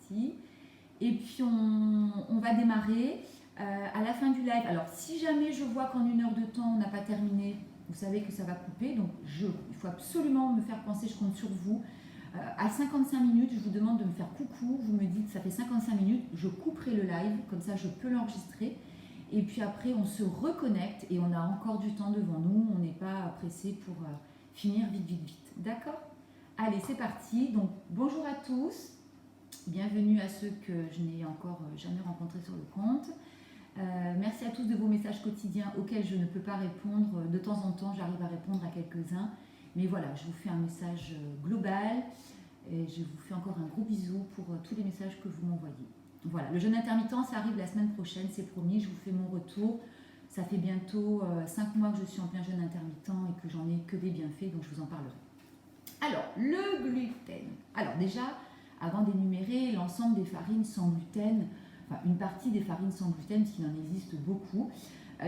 parti. Et puis on va démarrer à la fin du live. Alors si jamais je vois qu'en 1 heure de temps on n'a pas terminé, vous savez que ça va couper. Donc il faut absolument me faire penser, je compte sur vous. À 55 minutes, je vous demande de me faire coucou. Vous me dites ça fait 55 minutes, je couperai le live, comme ça je peux l'enregistrer. Et puis après on se reconnecte et on a encore du temps devant nous. On n'est pas pressé pour finir vite. D'accord ? Allez, c'est parti. Donc bonjour à tous. Bienvenue à ceux que je n'ai encore jamais rencontrés sur le compte. Merci à tous de vos messages quotidiens auxquels je ne peux pas répondre. De temps en temps, j'arrive à répondre à quelques-uns. Mais voilà, je vous fais un message global et je vous fais encore un gros bisou pour tous les messages que vous m'envoyez. Voilà, le jeûne intermittent, ça arrive la semaine prochaine, c'est promis, je vous fais mon retour. Ça fait bientôt 5 mois que je suis en plein jeûne intermittent et que j'en ai que des bienfaits, donc je vous en parlerai. Alors, le gluten. Alors déjà, avant d'énumérer l'ensemble des farines sans gluten, enfin une partie des farines sans gluten, parce qu'il en existe beaucoup,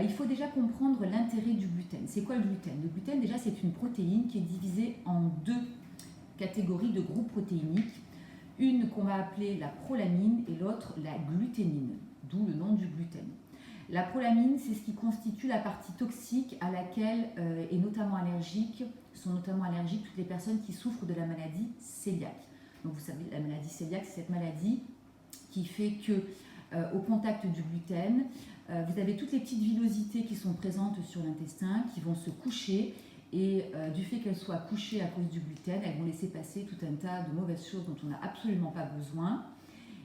il faut déjà comprendre l'intérêt du gluten. C'est quoi le gluten? Le gluten, déjà, c'est une protéine qui est divisée en 2 catégories de groupes protéiniques. Une qu'on va appeler la prolamine et l'autre la gluténine, d'où le nom du gluten. La prolamine, c'est ce qui constitue la partie toxique à laquelle sont notamment allergiques toutes les personnes qui souffrent de la maladie cœliaque. Donc vous savez, la maladie cœliaque, c'est cette maladie qui fait que au contact du gluten, vous avez toutes les petites villosités qui sont présentes sur l'intestin, qui vont se coucher, et du fait qu'elles soient couchées à cause du gluten, elles vont laisser passer tout un tas de mauvaises choses dont on n'a absolument pas besoin,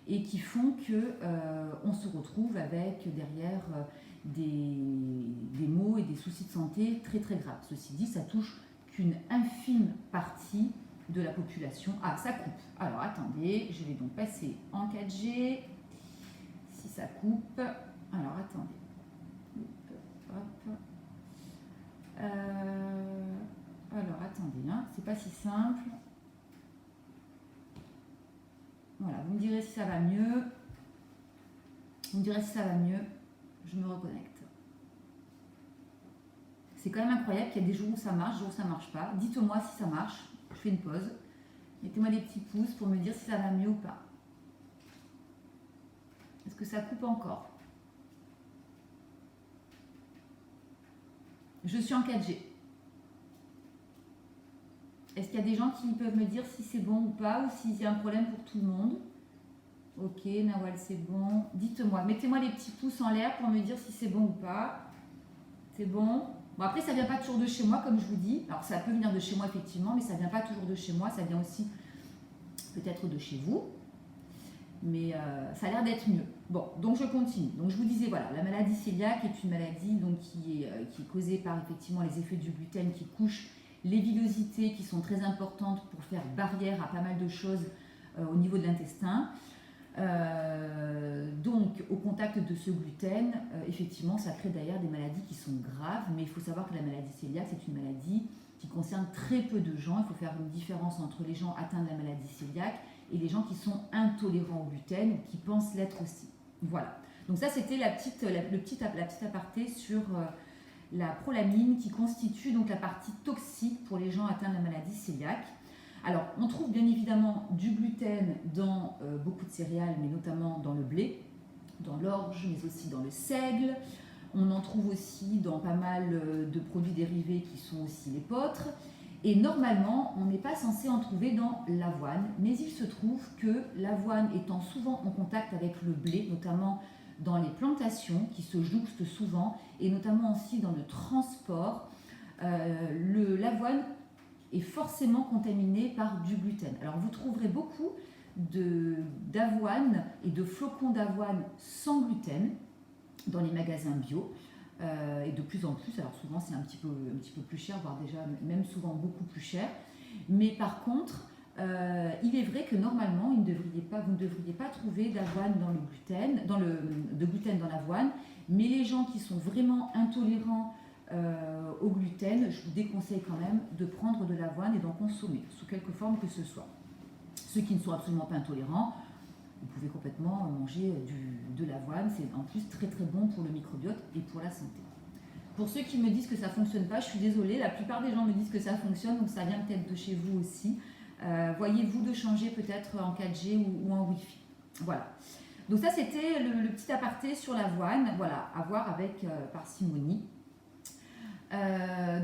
et qui font qu'on se retrouve avec derrière des maux et des soucis de santé très graves. Ceci dit, ça touche qu'une infime partie de la population. Ah, ça coupe. Alors attendez, je vais donc passer en 4G. Si ça coupe. Alors attendez. Hop. Alors attendez, hein. C'est pas si simple. Voilà, vous me direz si ça va mieux. Vous me direz si ça va mieux. Je me reconnecte. C'est quand même incroyable qu'il y a des jours où ça marche, des jours où ça marche pas. Dites-moi si ça marche. Je fais une pause. Mettez-moi des petits pouces pour me dire si ça va mieux ou pas. Est-ce que ça coupe encore? Je suis en 4G. Est-ce qu'il y a des gens qui peuvent me dire si c'est bon ou pas, ou s'il y a un problème pour tout le monde? Ok, Nawal, c'est bon. Dites-moi, mettez-moi les petits pouces en l'air pour me dire si c'est bon ou pas. C'est bon? Bon, après, ça ne vient pas toujours de chez moi, comme je vous dis. Alors, ça peut venir de chez moi, effectivement, mais ça ne vient pas toujours de chez moi. Ça vient aussi peut-être de chez vous. Mais ça a l'air d'être mieux. Bon, donc je continue. Donc, je vous disais, voilà, la maladie cœliaque est une maladie donc, qui est causée par, effectivement, les effets du gluten qui couchent les villosités qui sont très importantes pour faire barrière à pas mal de choses au niveau de l'intestin. Donc, au contact de ce gluten, effectivement, ça crée d'ailleurs des maladies qui sont graves, mais il faut savoir que la maladie cœliaque, c'est une maladie qui concerne très peu de gens. Il faut faire une différence entre les gens atteints de la maladie cœliaque et les gens qui sont intolérants au gluten ou qui pensent l'être aussi. Voilà. Donc ça, c'était la petite aparté sur la prolamine qui constitue donc la partie toxique pour les gens atteints de la maladie cœliaque. Alors, on trouve bien évidemment du gluten dans beaucoup de céréales, mais notamment dans le blé, dans l'orge, mais aussi dans le seigle. On en trouve aussi dans pas mal de produits dérivés qui sont aussi l'épeautre. Et normalement, on n'est pas censé en trouver dans l'avoine, mais il se trouve que l'avoine étant souvent en contact avec le blé, notamment dans les plantations qui se jouxtent souvent, et notamment aussi dans le transport, l'avoine est forcément contaminée par du gluten. Alors vous trouverez beaucoup d'avoine et de flocons d'avoine sans gluten dans les magasins bio, et de plus en plus. Alors souvent c'est un petit peu plus cher, voire déjà même souvent beaucoup plus cher. Mais par contre, il est vrai que normalement vous ne devriez pas trouver d'avoine dans le gluten, de gluten dans l'avoine. Mais les gens qui sont vraiment intolérants au gluten, je vous déconseille quand même de prendre de l'avoine et d'en consommer, sous quelque forme que ce soit. Ceux qui ne sont absolument pas intolérants, vous pouvez complètement manger de l'avoine, c'est en plus très bon pour le microbiote et pour la santé. Pour ceux qui me disent que ça ne fonctionne pas, je suis désolée, la plupart des gens me disent que ça fonctionne, donc ça vient peut-être de chez vous aussi. Voyez-vous de changer peut-être en 4G ou en Wi-Fi. Voilà. Donc ça, c'était le petit aparté sur l'avoine, voilà, à voir avec parcimonie.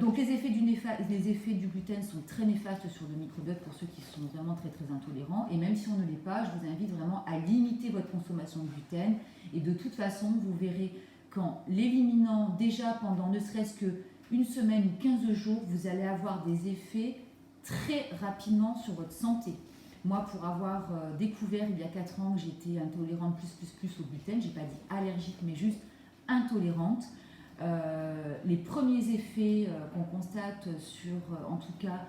Donc les effets du gluten sont très néfastes sur le microbiote pour ceux qui sont vraiment très très intolérants. Et même si on ne l'est pas, je vous invite vraiment à limiter votre consommation de gluten. Et de toute façon, vous verrez qu'en l'éliminant déjà pendant ne serait-ce qu'une semaine ou 15 jours, vous allez avoir des effets très rapidement sur votre santé. Moi, pour avoir découvert il y a 4 ans que j'étais intolérante plus au gluten, j'ai pas dit allergique mais juste intolérante, les premiers effets qu'on constate sur, en tout cas,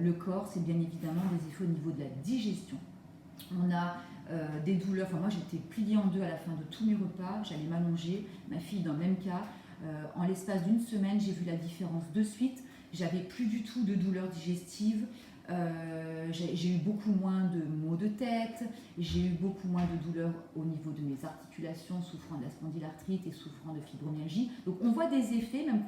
le corps, c'est bien évidemment des effets au niveau de la digestion. On a des douleurs, enfin moi j'étais pliée en deux à la fin de tous mes repas, j'allais m'allonger, ma fille dans le même cas. En l'espace d'une semaine, j'ai vu la différence de suite. J'avais plus du tout de douleurs digestives. J'ai eu beaucoup moins de maux de tête, j'ai eu beaucoup moins de douleurs au niveau de mes articulations, souffrant de la spondylarthrite et souffrant de fibromyalgie. Donc on voit des effets, même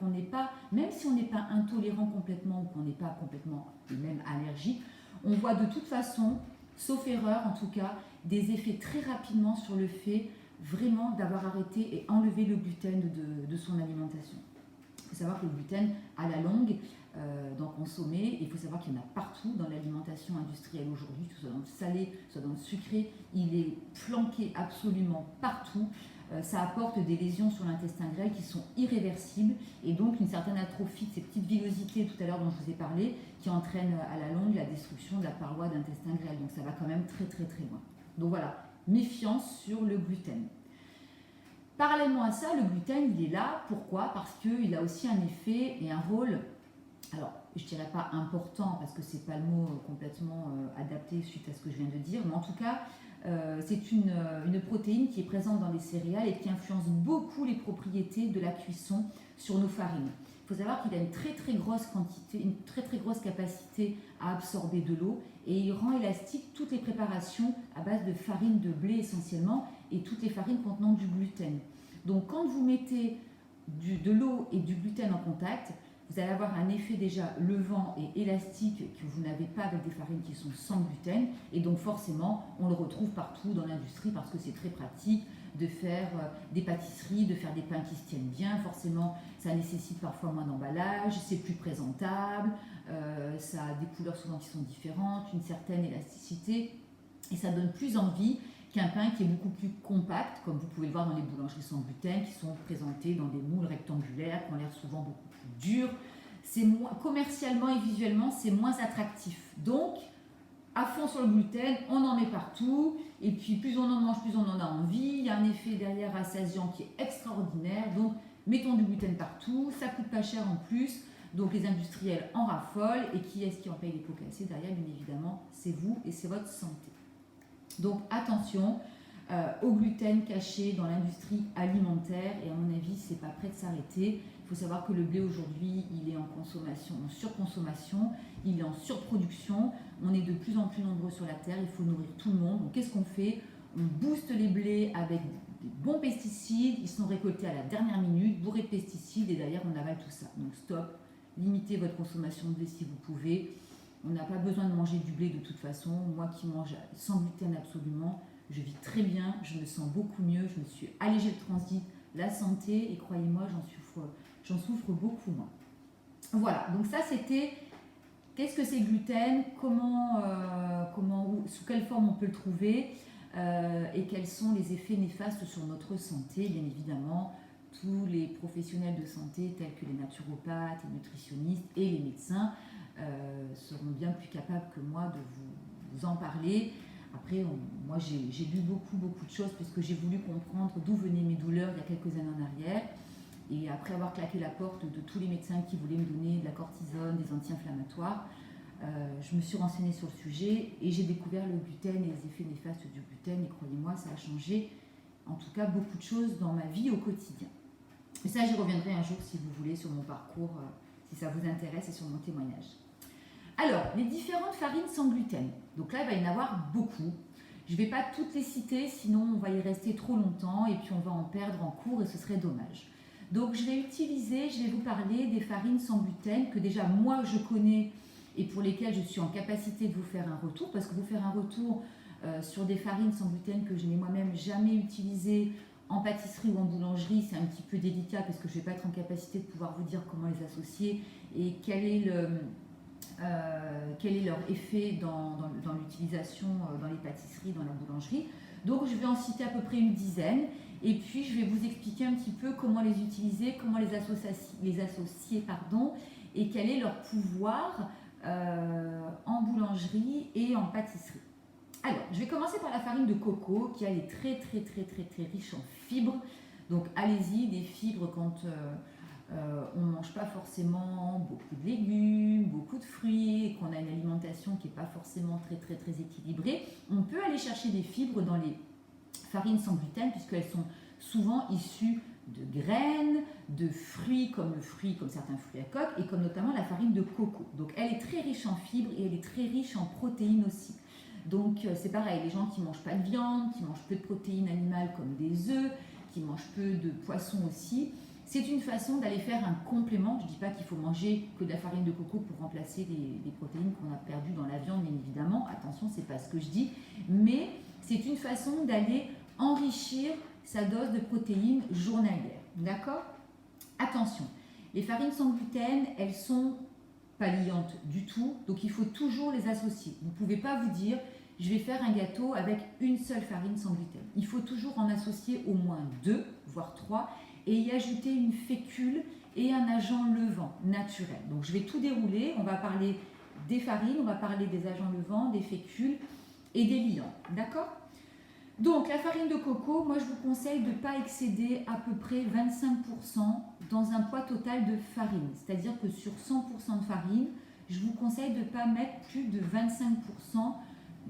si on n'est pas intolérant complètement ou qu'on n'est pas complètement même allergique, on voit de toute façon, sauf erreur en tout cas, des effets très rapidement sur le fait vraiment d'avoir arrêté et enlevé le gluten de son alimentation. Il faut savoir que le gluten, à la longue, d'en consommer. Il faut savoir qu'il y en a partout dans l'alimentation industrielle aujourd'hui, que ce soit dans le salé, soit dans le sucré. Il est flanqué absolument partout. Ça apporte des lésions sur l'intestin grêle qui sont irréversibles et donc une certaine atrophie de ces petites villosités tout à l'heure dont je vous ai parlé qui entraînent à la longue la destruction de la paroi d'intestin grêle. Donc ça va quand même très très très loin. Donc voilà, méfiance sur le gluten. Parallèlement à ça, le gluten, il est là. Pourquoi? Parce qu'il a aussi un effet et un rôle, alors je ne dirais pas important parce que ce n'est pas le mot complètement adapté suite à ce que je viens de dire, mais en tout cas, c'est une protéine qui est présente dans les céréales et qui influence beaucoup les propriétés de la cuisson sur nos farines. Il faut savoir qu'il a une très très grosse quantité, une très très grosse capacité à absorber de l'eau et il rend élastique toutes les préparations à base de farine de blé essentiellement et toutes les farines contenant du gluten. Donc quand vous mettez de l'eau et du gluten en contact, vous allez avoir un effet déjà levant et élastique que vous n'avez pas avec des farines qui sont sans gluten. Et donc forcément, on le retrouve partout dans l'industrie parce que c'est très pratique de faire des pâtisseries, de faire des pains qui se tiennent bien. Forcément, ça nécessite parfois moins d'emballage, c'est plus présentable, ça a des couleurs souvent qui sont différentes, une certaine élasticité. Et ça donne plus envie qu'un pain qui est beaucoup plus compact, comme vous pouvez le voir dans les boulangeries sans gluten, qui sont présentés dans des moules rectangulaires, qui ont l'air souvent beaucoup plus durs. C'est moins, commercialement et visuellement, c'est moins attractif. Donc, à fond sur le gluten, on en met partout, et puis plus on en mange, plus on en a envie. Il y a un effet derrière rassasiant qui est extraordinaire, donc mettons du gluten partout, ça coûte pas cher en plus, donc les industriels en raffolent, et qui est-ce qui en paye les pots cassés derrière? Bien évidemment, c'est vous et c'est votre santé. Donc attention au gluten caché dans l'industrie alimentaire et à mon avis c'est pas prêt de s'arrêter. Il faut savoir que le blé aujourd'hui il est en consommation, en surconsommation, il est en surproduction, on est de plus en plus nombreux sur la terre, il faut nourrir tout le monde. Donc qu'est-ce qu'on fait? On booste les blés avec des bons pesticides, ils sont récoltés à la dernière minute, bourrés de pesticides et derrière on avale tout ça. Donc stop, limitez votre consommation de blé si vous pouvez. On n'a pas besoin de manger du blé de toute façon. Moi qui mange sans gluten absolument, je vis très bien, je me sens beaucoup mieux, je me suis allégé le transit, la santé, et croyez-moi, j'en souffre beaucoup moins. Voilà, donc ça c'était qu'est-ce que c'est gluten, sous quelle forme on peut le trouver, et quels sont les effets néfastes sur notre santé. Bien évidemment, tous les professionnels de santé tels que les naturopathes, les nutritionnistes et les médecins seront bien plus capables que moi de vous en parler. Après, moi j'ai lu beaucoup de choses puisque j'ai voulu comprendre d'où venaient mes douleurs il y a quelques années en arrière. Et après avoir claqué la porte de tous les médecins qui voulaient me donner de la cortisone, des anti-inflammatoires, je me suis renseignée sur le sujet et j'ai découvert le gluten et les effets néfastes du gluten. Et croyez-moi, ça a changé en tout cas beaucoup de choses dans ma vie au quotidien. Et ça, j'y reviendrai un jour si vous voulez sur mon parcours, si ça vous intéresse et sur mon témoignage. Alors, les différentes farines sans gluten. Donc là, il va y en avoir beaucoup. Je ne vais pas toutes les citer, sinon on va y rester trop longtemps et puis on va en perdre en cours et ce serait dommage. Donc je vais vous parler des farines sans gluten que déjà moi je connais et pour lesquelles je suis en capacité de vous faire un retour, parce que vous faire un retour sur des farines sans gluten que je n'ai moi-même jamais utilisées en pâtisserie ou en boulangerie. C'est un petit peu délicat parce que je ne vais pas être en capacité de pouvoir vous dire comment les associer et quel est leur effet dans l'utilisation dans les pâtisseries, dans la boulangerie. Donc je vais en citer à peu près une dizaine et puis je vais vous expliquer un petit peu comment les utiliser, comment les associer et quel est leur pouvoir en boulangerie et en pâtisserie. Alors, je vais commencer par la farine de coco qui elle est très riche en fibres. Donc allez-y, des fibres quand on ne mange pas forcément beaucoup de légumes, beaucoup de fruits, et qu'on a une alimentation qui n'est pas forcément très équilibrée. On peut aller chercher des fibres dans les farines sans gluten puisqu'elles sont souvent issues de graines, de fruits comme certains fruits à coque et comme notamment la farine de coco. Donc elle est très riche en fibres et elle est très riche en protéines aussi. Donc c'est pareil, les gens qui ne mangent pas de viande, qui mangent peu de protéines animales comme des œufs, qui mangent peu de poissons aussi, c'est une façon d'aller faire un complément. Je ne dis pas qu'il faut manger que de la farine de coco pour remplacer les protéines qu'on a perdues dans la viande, bien évidemment. Attention, ce n'est pas ce que je dis. Mais c'est une façon d'aller enrichir sa dose de protéines journalière. D'accord? Attention, les farines sans gluten, elles sont pas liantes du tout, donc il faut toujours les associer. Vous ne pouvez pas vous dire, je vais faire un gâteau avec une seule farine sans gluten. Il faut toujours en associer au moins 2, voire 3, et y ajouter une fécule et un agent levant naturel. Donc je vais tout dérouler, on va parler des farines, on va parler des agents levants, des fécules et des liants. D'accord? Donc la farine de coco, moi je vous conseille de ne pas excéder à peu près 25% dans un poids total de farine. C'est-à-dire que sur 100% de farine, je vous conseille de ne pas mettre plus de 25%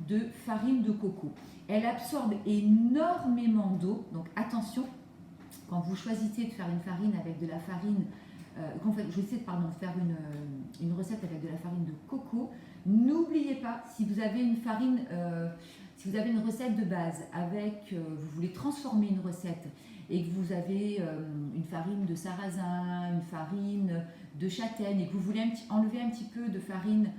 de farine de coco. Elle absorbe énormément d'eau, donc attention, quand vous choisissez de faire une farine avec de la farine, quand vous choisissez de faire une recette avec de la farine de coco, n'oubliez pas, si vous avez une farine, si vous avez une recette de base avec, vous voulez transformer une recette et que vous avez une farine de sarrasin, une farine de châtaigne et que vous voulez enlever un petit peu de farine,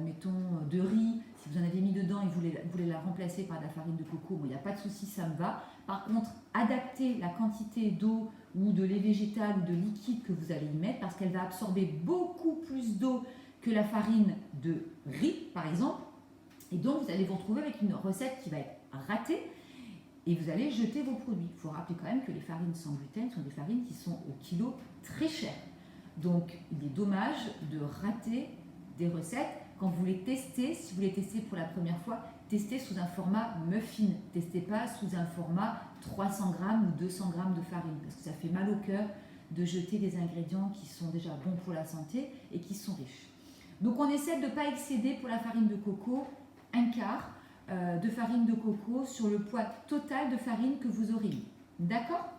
mettons de riz, si vous en avez mis dedans et vous voulez la remplacer par de la farine de coco, bon, il n'y a pas de souci, ça me va. Par contre, adaptez la quantité d'eau ou de lait végétal ou de liquide que vous allez y mettre parce qu'elle va absorber beaucoup plus d'eau que la farine de riz, par exemple. Et donc, vous allez vous retrouver avec une recette qui va être ratée et vous allez jeter vos produits. Il faut rappeler quand même que les farines sans gluten sont des farines qui sont au kilo très chères. Donc, il est dommage de rater des recettes. Quand vous les testez, si vous les testez pour la première fois, testez sous un format muffin. Testez pas sous un format 300 grammes ou 200 grammes de farine parce que ça fait mal au cœur de jeter des ingrédients qui sont déjà bons pour la santé et qui sont riches. Donc, on essaie de ne pas excéder pour la farine de coco un quart de farine de coco sur le poids total de farine que vous aurez mis. D'accord?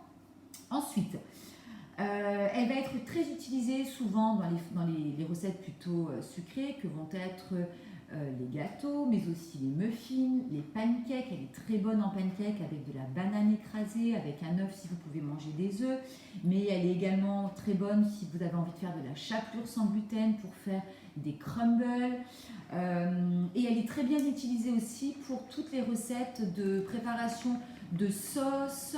Ensuite, elle va être très utilisée souvent dans les recettes plutôt sucrées que vont être les gâteaux, mais aussi les muffins, les pancakes. Elle est très bonne en pancakes avec de la banane écrasée, avec un œuf si vous pouvez manger des œufs. Mais elle est également très bonne si vous avez envie de faire de la chapelure sans gluten pour faire des crumbles. Et elle est très bien utilisée aussi pour toutes les recettes de préparation de sauce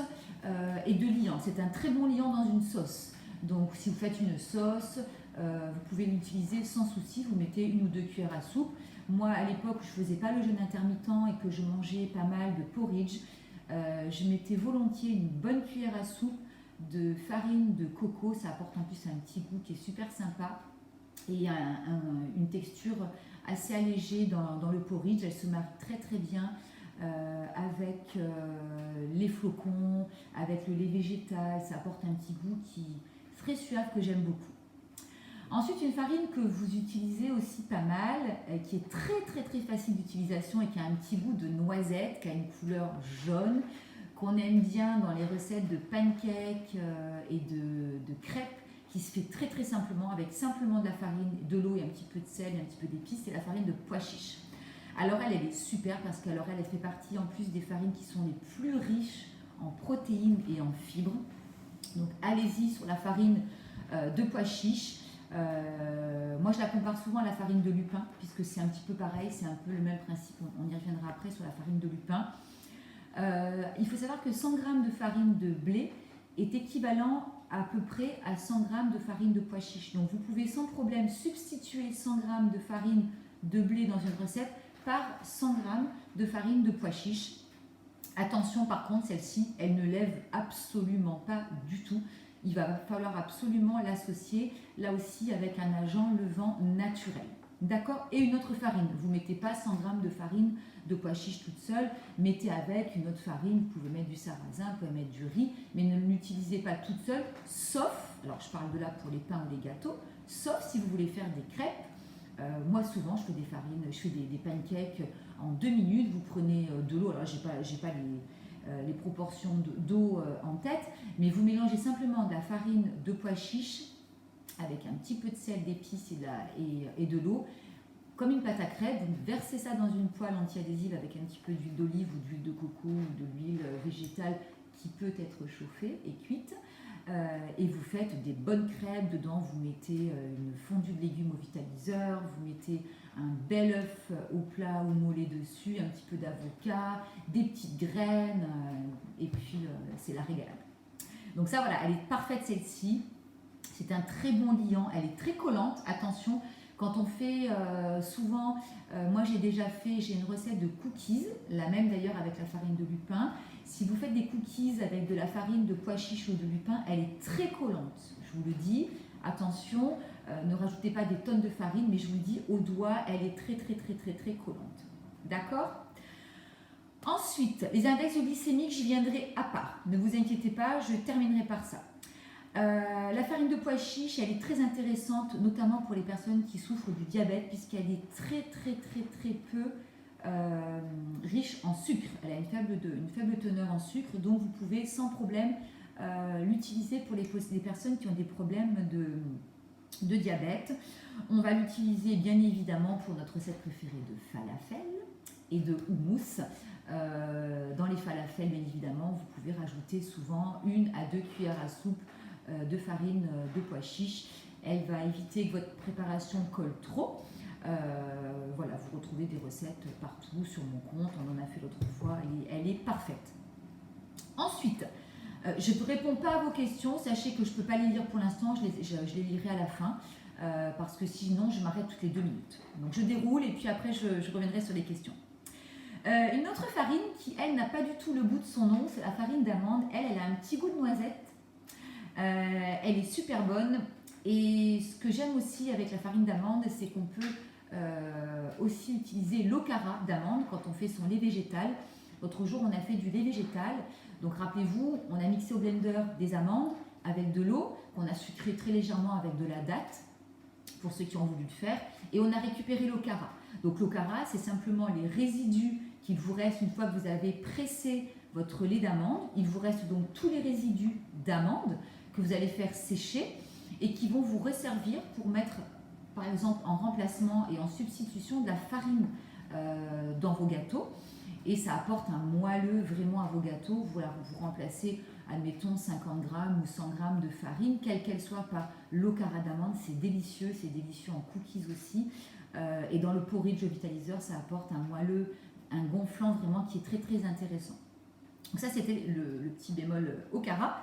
et de liant. C'est un très bon liant dans une sauce. Donc si vous faites une sauce, vous pouvez l'utiliser sans souci. Vous mettez 1 ou 2 cuillères à soupe. Moi, à l'époque, je ne faisais pas le jeûne intermittent et que je mangeais pas mal de porridge. Je mettais volontiers une bonne cuillère à soupe de farine de coco. Ça apporte en plus un petit goût qui est super sympa et une texture assez allégée dans le porridge. Elle se marie très bien avec les flocons, avec le lait végétal. Ça apporte un petit goût qui est très suave que j'aime beaucoup. Ensuite, une farine que vous utilisez aussi pas mal, qui est très facile d'utilisation et qui a un petit goût de noisette, qui a une couleur jaune, qu'on aime bien dans les recettes de pancakes et de crêpes, qui se fait très simplement, avec simplement de la farine, de l'eau et un petit peu de sel et un petit peu d'épices. C'est la farine de pois chiche. Alors elle est super parce qu'elle fait partie en plus des farines qui sont les plus riches en protéines et en fibres. Donc allez-y sur la farine de pois chiche. Moi, je la compare souvent à la farine de lupin, puisque c'est un petit peu pareil, c'est un peu le même principe. On y reviendra après sur la farine de lupin. Il faut savoir que 100 g de farine de blé est équivalent à peu près à 100 g de farine de pois chiche. Donc, vous pouvez sans problème substituer 100 g de farine de blé dans une recette par 100 g de farine de pois chiche. Attention, par contre, celle-ci, elle ne lève absolument pas du tout. Il va falloir absolument l'associer, là aussi, avec un agent levant naturel. D'accord? Et une autre farine. Vous ne mettez pas 100 g de farine de pois chiche toute seule. Mettez avec une autre farine. Vous pouvez mettre du sarrasin, vous pouvez mettre du riz, mais ne l'utilisez pas toute seule, sauf, alors je parle de là pour les pains ou les gâteaux, sauf si vous voulez faire des crêpes. Moi, souvent, je fais des farines, je fais des pancakes en 2 minutes. Vous prenez de l'eau. Alors, j'ai pas les proportions d'eau en tête, mais vous mélangez simplement de la farine de pois chiche avec un petit peu de sel, d'épices et de l'eau, comme une pâte à crêpes. Vous versez ça dans une poêle anti-adhésive avec un petit peu d'huile d'olive ou d'huile de coco ou de l'huile végétale qui peut être chauffée et cuite. Et vous faites des bonnes crêpes. Dedans, vous mettez une fondue de légumes au vitaliseur, vous mettez un bel œuf au plat ou mollé dessus, un petit peu d'avocat, des petites graines, et puis c'est la régalade. Donc ça, voilà, elle est parfaite celle-ci. C'est un très bon liant, elle est très collante. Attention, quand on fait souvent, moi j'ai une recette de cookies, la même d'ailleurs avec la farine de lupin. Si vous faites des cookies avec de la farine de pois chiche ou de lupin, elle est très collante. Je vous le dis, attention, ne rajoutez pas des tonnes de farine, mais je vous le dis, au doigt, elle est très collante. D'accord? Ensuite, les index glycémiques, j'y viendrai à part. Ne vous inquiétez pas, je terminerai par ça. La farine de pois chiche, elle est très intéressante, notamment pour les personnes qui souffrent du diabète, puisqu'elle est très peu riche en sucre. Elle a une faible teneur en sucre, donc vous pouvez sans problème l'utiliser pour les personnes qui ont des problèmes de diabète. On va l'utiliser bien évidemment pour notre recette préférée de falafel et de houmous. Dans les falafels, bien évidemment, vous pouvez rajouter souvent 1 à 2 cuillères à soupe de farine de pois chiche. Elle va éviter que votre préparation colle trop. Voilà, vous retrouvez des recettes partout sur mon compte, on en a fait l'autre fois, elle est parfaite. Ensuite, je ne réponds pas à vos questions, sachez que je ne peux pas les lire pour l'instant, je les lirai à la fin, parce que sinon je m'arrête toutes les 2 minutes. Donc je déroule et puis après je reviendrai sur les questions. Une autre farine qui, elle, n'a pas du tout le goût de son nom, c'est la farine d'amande. Elle a un petit goût de noisette. Elle est super bonne. Et ce que j'aime aussi avec la farine d'amande, c'est qu'on peut aussi utiliser l'okara d'amande quand on fait son lait végétal. L'autre jour, on a fait du lait végétal. Donc rappelez-vous, on a mixé au blender des amandes avec de l'eau, qu'on a sucré très légèrement avec de la datte, pour ceux qui ont voulu le faire. Et on a récupéré l'okara. Donc l'okara, c'est simplement les résidus qu'il vous reste une fois que vous avez pressé votre lait d'amande. Il vous reste donc tous les résidus d'amande que vous allez faire sécher et qui vont vous resservir pour mettre, par exemple, en remplacement et en substitution de la farine dans vos gâteaux. Et ça apporte un moelleux vraiment à vos gâteaux. Voilà, vous remplacez, admettons, 50 g ou 100 g de farine, quelle qu'elle soit, par l'okara d'amande. C'est délicieux en cookies aussi. Et dans le porridge au vitaliseur, ça apporte un moelleux, un gonflant vraiment qui est très intéressant. Donc ça, c'était le petit bémol okara.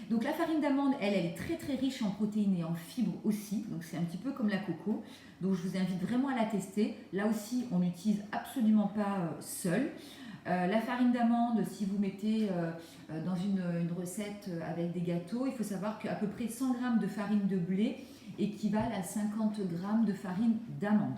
Donc la farine d'amande, elle est très riche en protéines et en fibres aussi. Donc c'est un petit peu comme la coco. Donc je vous invite vraiment à la tester. Là aussi, on n'utilise absolument pas seule. La farine d'amande, si vous mettez dans une recette avec des gâteaux, il faut savoir qu'à peu près 100 g de farine de blé équivalent à 50 g de farine d'amande.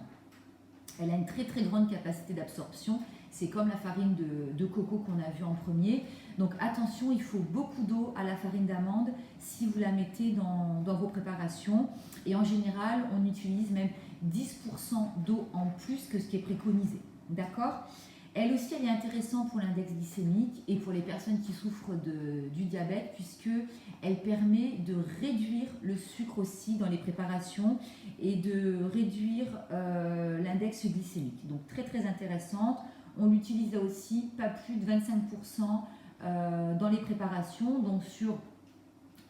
Elle a une très grande capacité d'absorption. C'est comme la farine de coco qu'on a vue en premier. Donc attention, il faut beaucoup d'eau à la farine d'amande si vous la mettez dans vos préparations. Et en général, on utilise même 10% d'eau en plus que ce qui est préconisé. D'accord ? Elle aussi, elle est intéressante pour l'index glycémique et pour les personnes qui souffrent du diabète, puisqu'elle permet de réduire le sucre aussi dans les préparations et de réduire l'index glycémique. Donc très intéressante. On l'utilise aussi pas plus de 25% dans les préparations, donc sur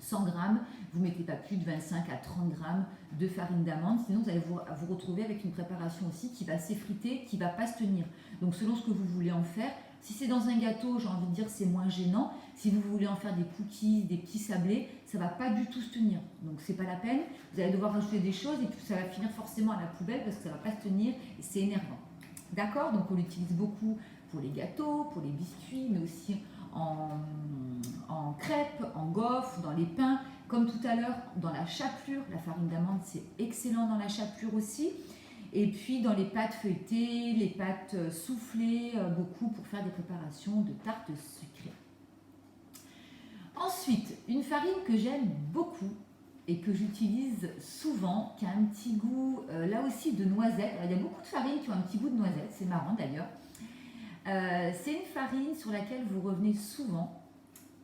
100 grammes, vous ne mettez pas plus de 25 à 30 grammes de farine d'amande, sinon vous allez vous retrouver avec une préparation aussi qui va s'effriter, qui ne va pas se tenir. Donc selon ce que vous voulez en faire, si c'est dans un gâteau, j'ai envie de dire c'est moins gênant. Si vous voulez en faire des cookies, des petits sablés, ça ne va pas du tout se tenir. Donc c'est pas la peine, vous allez devoir rajouter des choses et puis ça va finir forcément à la poubelle parce que ça ne va pas se tenir et c'est énervant. D'accord? Donc on l'utilise beaucoup pour les gâteaux, pour les biscuits, mais aussi en crêpes, en gaufres, dans les pains. Comme tout à l'heure, dans la chapelure, la farine d'amande, c'est excellent dans la chapelure aussi. Et puis dans les pâtes feuilletées, les pâtes soufflées, beaucoup pour faire des préparations de tartes sucrées. Ensuite, une farine que j'aime beaucoup et que j'utilise souvent, qui a un petit goût, là aussi, de noisette. Alors, il y a beaucoup de farines qui ont un petit goût de noisette, c'est marrant d'ailleurs. C'est une farine sur laquelle vous revenez souvent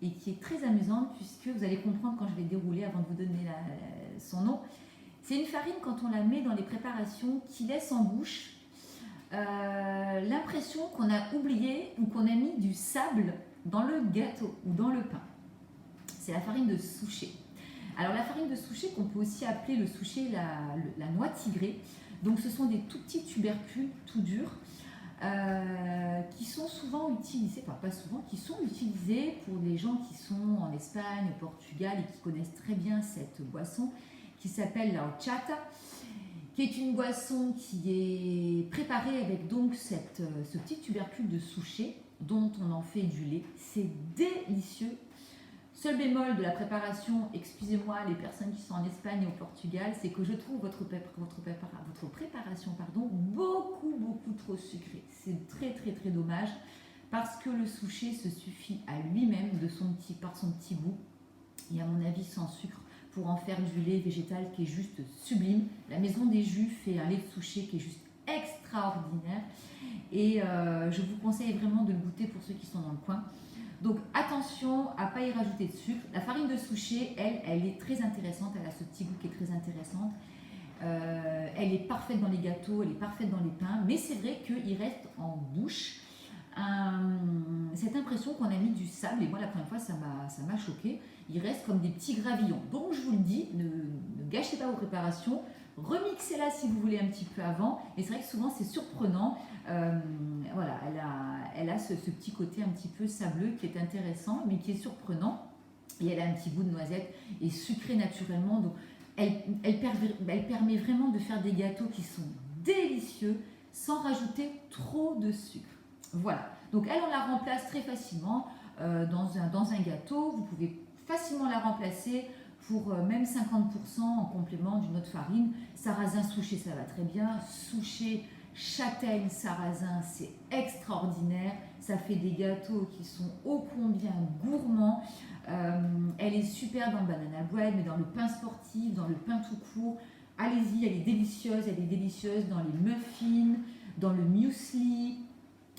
et qui est très amusante puisque vous allez comprendre quand je vais dérouler avant de vous donner son nom. C'est une farine quand on la met dans les préparations qui laisse en bouche l'impression qu'on a oublié ou qu'on a mis du sable dans le gâteau ou dans le pain. C'est la farine de souchet. Alors la farine de souchet qu'on peut aussi appeler le souchet la noix tigrée. Donc ce sont des tout petits tubercules tout durs qui sont souvent utilisés, enfin pas souvent, qui sont utilisés pour les gens qui sont en Espagne, au Portugal et qui connaissent très bien cette boisson qui s'appelle la horchata, qui est une boisson qui est préparée avec donc ce petit tubercule de souchet dont on en fait du lait. C'est délicieux. Seul bémol de la préparation, excusez-moi les personnes qui sont en Espagne et au Portugal, c'est que je trouve votre préparation beaucoup trop sucrée. C'est très dommage parce que le souchet se suffit à lui-même par son petit goût et à mon avis sans sucre pour en faire du lait végétal qui est juste sublime. La maison des jus fait un lait de souchet qui est juste extraordinaire et je vous conseille vraiment de le goûter pour ceux qui sont dans le coin. Donc attention à ne pas y rajouter de sucre. La farine de souchet, elle est très intéressante, elle a ce petit goût qui est très intéressant. Elle est parfaite dans les gâteaux, elle est parfaite dans les pains, mais c'est vrai qu'il reste en bouche cette impression qu'on a mis du sable, et moi la première fois ça m'a choqué. Il reste comme des petits gravillons. Donc je vous le dis, ne gâchez pas vos préparations, remixez-la si vous voulez un petit peu avant, et c'est vrai que souvent c'est surprenant. Voilà, elle a ce petit côté un petit peu sableux qui est intéressant, mais qui est surprenant, et elle a un petit goût de noisette et sucré naturellement, donc elle permet vraiment de faire des gâteaux qui sont délicieux sans rajouter trop de sucre. Voilà, donc elle on la remplace très facilement dans un gâteau. Vous pouvez facilement la remplacer pour même 50% en complément d'une autre farine. Sarrasin souchet, ça va très bien. Souchet, châtaigne, sarrasin, c'est extraordinaire. Ça fait des gâteaux qui sont ô combien gourmands. Elle est super dans le banana bread, mais dans le pain sportif, dans le pain tout court. Allez-y, elle est délicieuse. Elle est délicieuse dans les muffins, dans le muesli.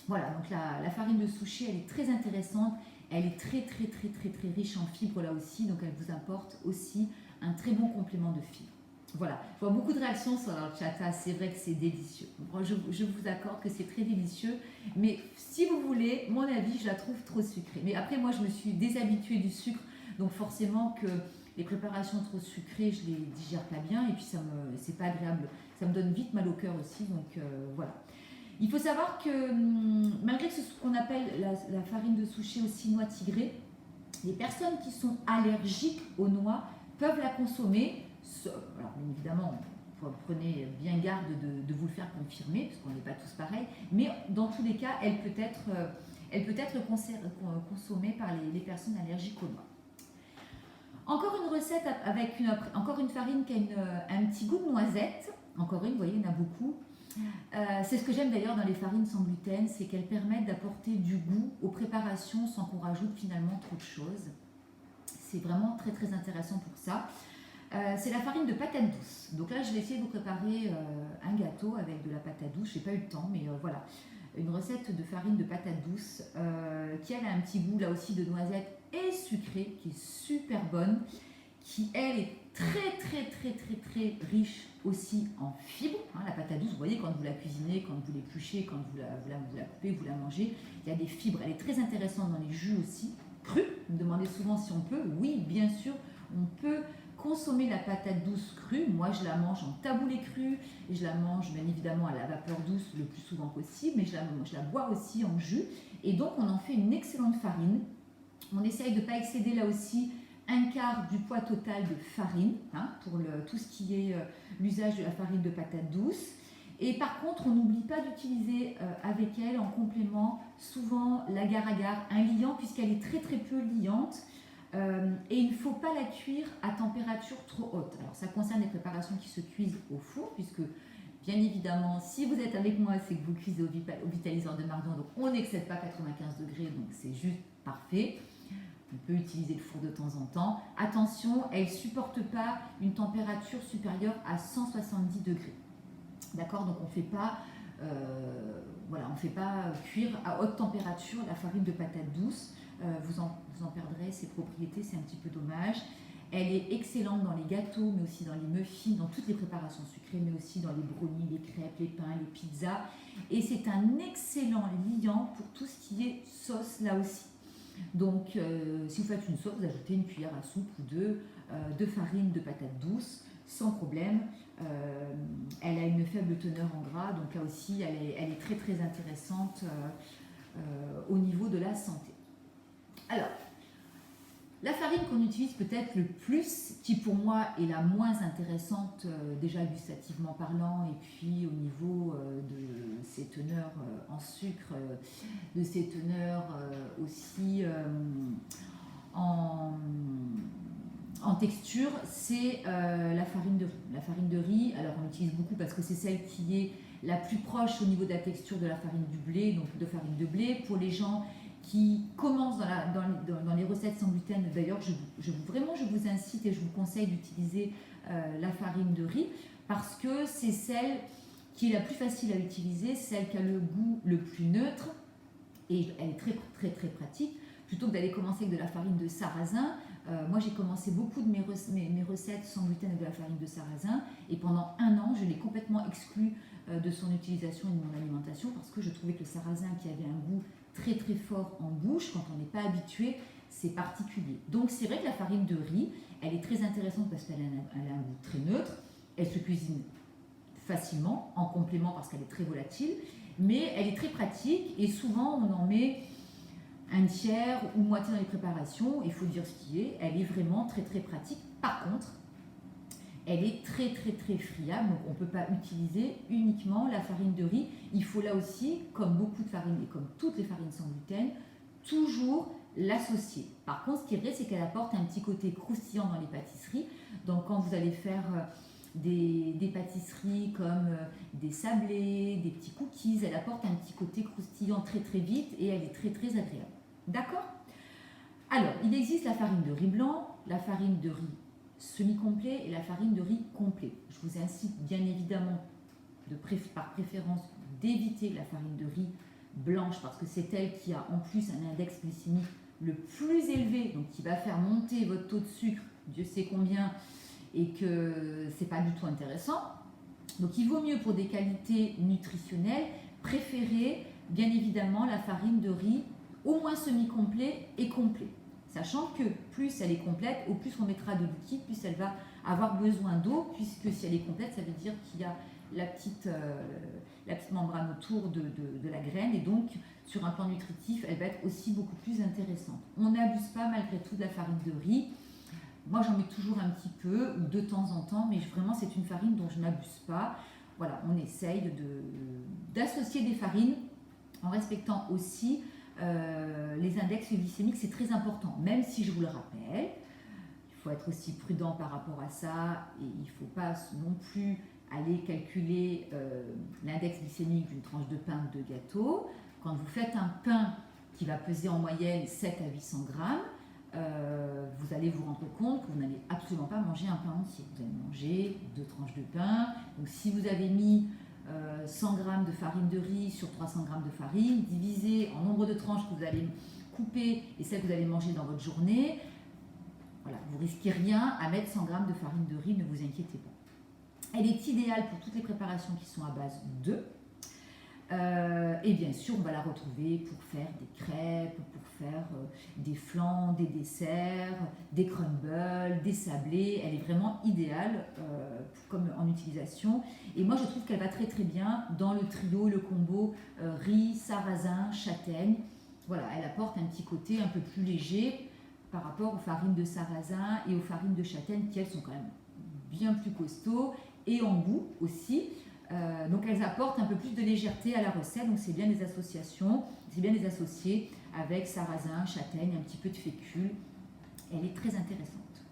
Voilà, donc la farine de souchet, elle est très intéressante. Elle est très riche en fibres là aussi, donc elle vous apporte aussi un très bon complément de fibres. Voilà, je vois beaucoup de réactions sur la horchata, c'est vrai que c'est délicieux. Je vous accorde que c'est très délicieux, mais si vous voulez, mon avis, je la trouve trop sucrée. Mais après, moi, je me suis déshabituée du sucre, donc forcément que les préparations trop sucrées, je les digère pas bien, et puis c'est pas agréable. Ça me donne vite mal au cœur aussi, donc voilà. Il faut savoir que malgré ce qu'on appelle la farine de souchet aussi noix tigrée, les personnes qui sont allergiques aux noix peuvent la consommer. Alors bien évidemment, prenez bien garde de vous le faire confirmer, parce qu'on n'est pas tous pareils, mais dans tous les cas, elle peut être consommée par les personnes allergiques aux noix. Encore une recette avec encore une farine qui a un petit goût de noisette. Encore une, vous voyez, il y en a beaucoup. C'est ce que j'aime d'ailleurs dans les farines sans gluten, c'est qu'elles permettent d'apporter du goût aux préparations sans qu'on rajoute finalement trop de choses. C'est vraiment très intéressant pour ça. C'est la farine de patate douce. Donc là, je vais essayer de vous préparer un gâteau avec de la patate douce. Je n'ai pas eu le temps, mais voilà. Une recette de farine de patate douce qui elle a un petit goût là aussi de noisette et sucré, qui est super bonne, qui elle est très riche aussi en fibres. La patate douce, vous voyez, quand vous la cuisinez, quand vous l'épluchez, quand vous la coupez, vous la mangez, il y a des fibres. Elle est très intéressante dans les jus aussi, crus. Vous me demandez souvent si on peut. Oui, bien sûr, On peut consommer la patate douce crue. Moi, je la mange en taboulé cru et je la mange bien évidemment à la vapeur douce le plus souvent possible, mais je la bois aussi en jus. Et donc, on en fait une excellente farine. On essaye de ne pas excéder là aussi un quart du poids total de farine, hein, pour tout ce qui est l'usage de la farine de patate douce. Et par contre, on n'oublie pas d'utiliser avec elle en complément souvent l'agar-agar, un liant, puisqu'elle est très très peu liante. Et il ne faut pas la cuire à température trop haute. Alors ça concerne les préparations qui se cuisent au four, puisque bien évidemment, si vous êtes avec moi, c'est que vous cuisez au vitaliseur de Mardon, donc on n'excède pas 95 degrés, donc c'est juste parfait. On peut utiliser le four de temps en temps. Attention, elle ne supporte pas une température supérieure à 170 degrés. D'accord, donc on ne fait pas, cuire à haute température la farine de patate douce. Vous en perdrez ses propriétés, c'est un petit peu dommage. Elle est excellente dans les gâteaux, mais aussi dans les muffins, dans toutes les préparations sucrées, mais aussi dans les brownies, les crêpes, les pains, les pizzas. Et c'est un excellent liant pour tout ce qui est sauce, là aussi. Donc, si vous faites une sauce, vous ajoutez une cuillère à soupe ou deux de farine de patate douce, sans problème. Elle a une faible teneur en gras, donc là aussi, elle est très très intéressante au niveau de la santé. Alors, la farine qu'on utilise peut-être le plus, qui pour moi est la moins intéressante, déjà gustativement parlant, et puis au niveau de ses teneurs en sucre, de ses teneurs aussi en texture, c'est la farine de riz. La farine de riz, alors on l'utilise beaucoup parce que c'est celle qui est la plus proche au niveau de la texture de la farine du blé, donc de farine de blé. Pour les gens qui commencent dans les recettes sans gluten, d'ailleurs, je vous incite et je vous conseille d'utiliser la farine de riz parce que c'est celle qui est la plus facile à utiliser, celle qui a le goût le plus neutre et elle est très très très pratique. Plutôt que d'aller commencer avec de la farine de sarrasin, moi j'ai commencé beaucoup de mes recettes sans gluten avec de la farine de sarrasin et pendant 1 an je l'ai complètement exclue de son utilisation et de mon alimentation parce que je trouvais que le sarrasin qui avait un goût très très fort en bouche, quand on n'est pas habitué, c'est particulier. Donc c'est vrai que la farine de riz, elle est très intéressante parce qu'elle a un goût très neutre, elle se cuisine facilement, en complément parce qu'elle est très volatile, mais elle est très pratique et souvent on en met un tiers ou moitié dans les préparations, il faut dire ce qui est, elle est vraiment très très pratique. Par contre, elle est très très très friable, donc on ne peut pas utiliser uniquement la farine de riz. Il faut là aussi, comme beaucoup de farines et comme toutes les farines sans gluten, toujours l'associer. Par contre, ce qui est vrai, c'est qu'elle apporte un petit côté croustillant dans les pâtisseries. Donc quand vous allez faire des pâtisseries comme des sablés, des petits cookies, elle apporte un petit côté croustillant très très vite et elle est très très agréable. D'accord ? Alors, il existe la farine de riz blanc, la farine de riz semi-complet et la farine de riz complet. Je vous incite bien évidemment, par préférence, d'éviter la farine de riz blanche parce que c'est elle qui a en plus un index glycémique le plus élevé, donc qui va faire monter votre taux de sucre, Dieu sait combien, et que c'est pas du tout intéressant. Donc il vaut mieux pour des qualités nutritionnelles préférer bien évidemment la farine de riz au moins semi-complet et complet. Sachant que plus elle est complète, au plus on mettra de liquide, plus elle va avoir besoin d'eau, puisque si elle est complète, ça veut dire qu'il y a la petite membrane autour de la graine, et donc sur un plan nutritif, elle va être aussi beaucoup plus intéressante. On n'abuse pas malgré tout de la farine de riz. Moi j'en mets toujours un petit peu, ou de temps en temps, mais vraiment c'est une farine dont je n'abuse pas. Voilà, on essaye d'associer des farines en respectant aussi les index glycémiques, c'est très important, même si je vous le rappelle, il faut être aussi prudent par rapport à ça et il ne faut pas non plus aller calculer l'index glycémique d'une tranche de pain ou de gâteau. Quand vous faites un pain qui va peser en moyenne 7 à 800 grammes, vous allez vous rendre compte que vous n'allez absolument pas manger un pain entier. Vous allez manger 2 tranches de pain. Donc si vous avez mis 100 g de farine de riz sur 300 g de farine, divisé en nombre de tranches que vous allez couper et celles que vous allez manger dans votre journée, voilà, vous risquez rien à mettre 100 g de farine de riz, ne vous inquiétez pas. Elle est idéale pour toutes les préparations qui sont à base d'œufs. Et bien sûr, on va la retrouver pour faire des crêpes, pour faire des flans, des desserts, des crumbles, des sablés. Elle est vraiment idéale comme en utilisation. Et moi, je trouve qu'elle va très très bien dans le trio, le combo riz, sarrasin, châtaigne. Voilà, elle apporte un petit côté un peu plus léger par rapport aux farines de sarrasin et aux farines de châtaigne qui, elles, sont quand même bien plus costauds et en goût aussi. Donc elles apportent un peu plus de légèreté à la recette, donc c'est bien les associations, c'est bien les associer avec sarrasin, châtaigne, un petit peu de fécule. Elle est très intéressante.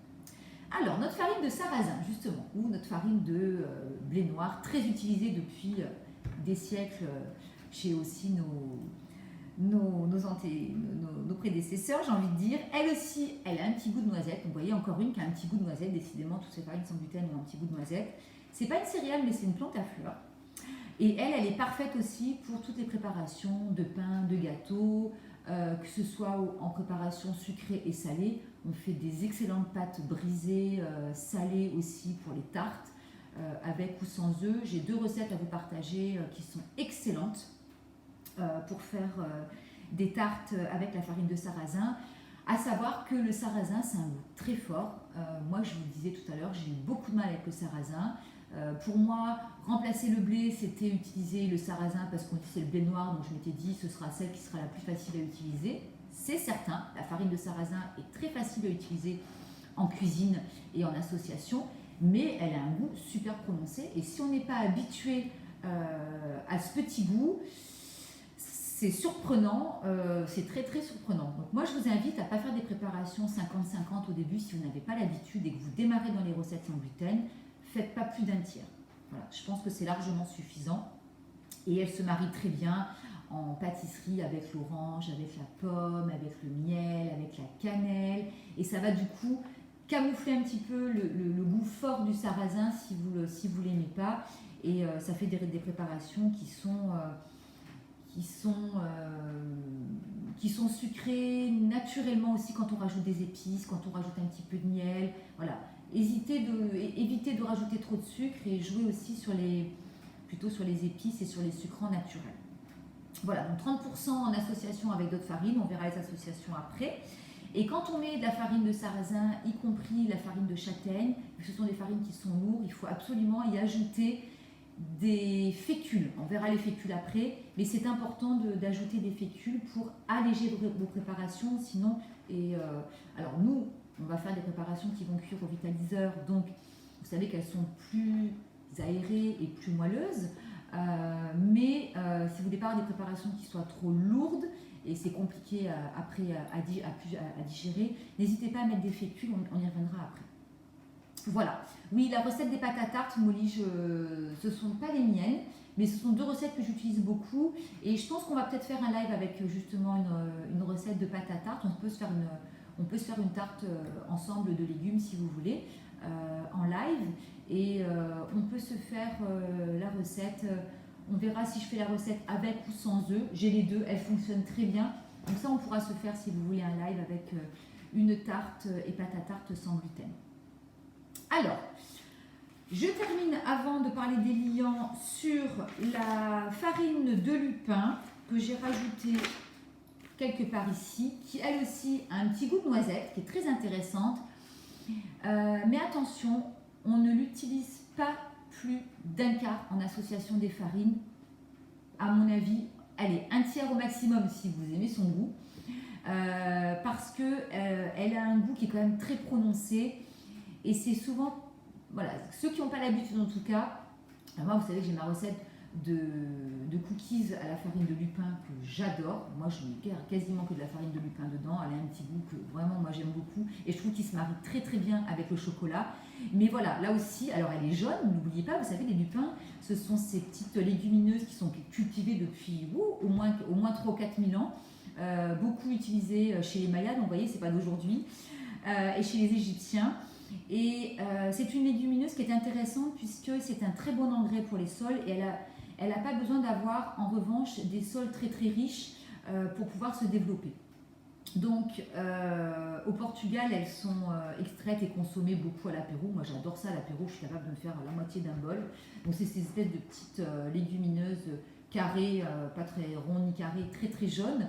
Alors notre farine de sarrasin justement, ou notre farine de blé noir, très utilisée depuis des siècles chez aussi nos prédécesseurs, j'ai envie de dire. Elle aussi, elle a un petit goût de noisette. Vous voyez encore une qui a un petit goût de noisette, décidément toutes ces farines sans gluten ont un petit goût de noisette. C'est pas une céréale, mais c'est une plante à fleurs. Et elle est parfaite aussi pour toutes les préparations de pain, de gâteaux, que ce soit en préparation sucrée et salée. On fait des excellentes pâtes brisées, salées aussi pour les tartes, avec ou sans œufs. J'ai 2 recettes à vous partager qui sont excellentes pour faire des tartes avec la farine de sarrasin. À savoir que le sarrasin, c'est un goût très fort. Moi, je vous le disais tout à l'heure, j'ai eu beaucoup de mal avec le sarrasin. Pour moi, remplacer le blé, c'était utiliser le sarrasin parce qu'on dit c'est le blé noir, donc je m'étais dit ce sera celle qui sera la plus facile à utiliser. C'est certain, la farine de sarrasin est très facile à utiliser en cuisine et en association, mais elle a un goût super prononcé. Et si on n'est pas habitué à ce petit goût, c'est surprenant, c'est très très surprenant. Donc moi je vous invite à ne pas faire des préparations 50-50 au début si vous n'avez pas l'habitude et que vous démarrez dans les recettes sans gluten. Faites pas plus d'un tiers. Voilà, je pense que c'est largement suffisant. Et elle se marie très bien en pâtisserie avec l'orange, avec la pomme, avec le miel, avec la cannelle. Et ça va du coup camoufler un petit peu le goût fort du sarrasin si vous l'aimez pas. Et ça fait des préparations qui sont sucrées naturellement aussi quand on rajoute des épices, quand on rajoute un petit peu de miel. Voilà. Évitez de rajouter trop de sucre et jouer aussi plutôt sur les épices et sur les sucrants naturels. Voilà, donc 30% en association avec d'autres farines, on verra les associations après. Et quand on met de la farine de sarrasin, y compris la farine de châtaigne, ce sont des farines qui sont lourdes, il faut absolument y ajouter des fécules. On verra les fécules après, mais c'est important d'ajouter des fécules pour alléger vos préparations. Sinon, alors nous, on va faire des préparations qui vont cuire au vitaliseur, donc vous savez qu'elles sont plus aérées et plus moelleuses. Mais si vous déparez des préparations qui soient trop lourdes et c'est compliqué après à digérer, n'hésitez pas à mettre des fécules, on y reviendra après. Voilà, oui, la recette des pâtes à tarte, Molly, ce ne sont pas les miennes, mais ce sont 2 recettes que j'utilise beaucoup et je pense qu'on va peut-être faire un live avec justement une recette de pâtes à tarte. On peut se faire une tarte ensemble de légumes si vous voulez en live et on peut se faire la recette, on verra si je fais la recette avec ou sans œufs. J'ai les deux, elles fonctionnent très bien, donc ça on pourra se faire si vous voulez un live avec une tarte et pâte à tarte sans gluten. Alors, je termine avant de parler des liants sur la farine de lupin que j'ai rajoutée quelque part ici, qui elle aussi a un petit goût de noisette, qui est très intéressante. Mais attention, on ne l'utilise pas plus d'un quart en association des farines. À mon avis, allez, un tiers au maximum si vous aimez son goût. Parce qu'elle a un goût qui est quand même très prononcé. Et c'est souvent, voilà, ceux qui n'ont pas l'habitude en tout cas, moi vous savez que j'ai ma recette de cookies à la farine de lupin que j'adore. Moi je mets quasiment que de la farine de lupin dedans, elle a un petit goût que vraiment moi j'aime beaucoup et je trouve qu'il se marie très très bien avec le chocolat. Mais voilà, là aussi, alors elle est jaune, n'oubliez pas, vous savez les lupins, ce sont ces petites légumineuses qui sont cultivées depuis au moins 3 ou 4 000 ans, beaucoup utilisées chez les Mayas, donc vous voyez c'est pas d'aujourd'hui, et chez les Égyptiens. Et c'est une légumineuse qui est intéressante puisque c'est un très bon engrais pour les sols et elle n'a pas besoin d'avoir en revanche des sols très très riches pour pouvoir se développer. Donc au Portugal elles sont extraites et consommées beaucoup à l'apéro. Moi j'adore ça à l'apéro, je suis capable de me faire la moitié d'un bol. Donc c'est ces espèces de petites légumineuses carrés, pas très ronds ni carrés, très très jaunes,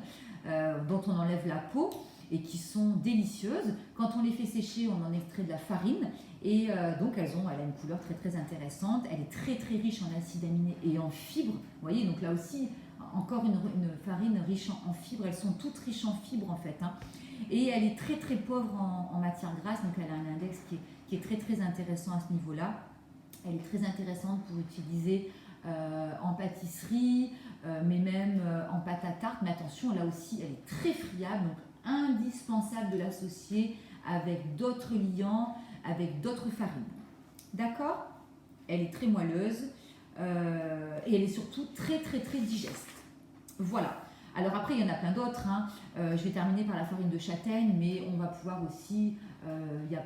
dont on enlève la peau et qui sont délicieuses. Quand on les fait sécher, on en extrait de la farine et donc elle a une couleur très très intéressante. Elle est très très riche en acides aminés et en fibres. Vous voyez, donc là aussi, encore une farine riche en fibres. Elles sont toutes riches en fibres en fait, hein. Et elle est très très pauvre en matière grasse, donc elle a un index qui est très très intéressant à ce niveau-là. Elle est très intéressante pour utiliser en pâtisserie, mais même en pâte à tarte. Mais attention, là aussi, elle est très friable, donc indispensable de l'associer avec d'autres liants, avec d'autres farines. D'accord? Elle est très moelleuse et elle est surtout très très très digeste. Voilà. Alors après, il y en a plein d'autres, hein. Je vais terminer par la farine de châtaigne, mais on va pouvoir aussi, il y a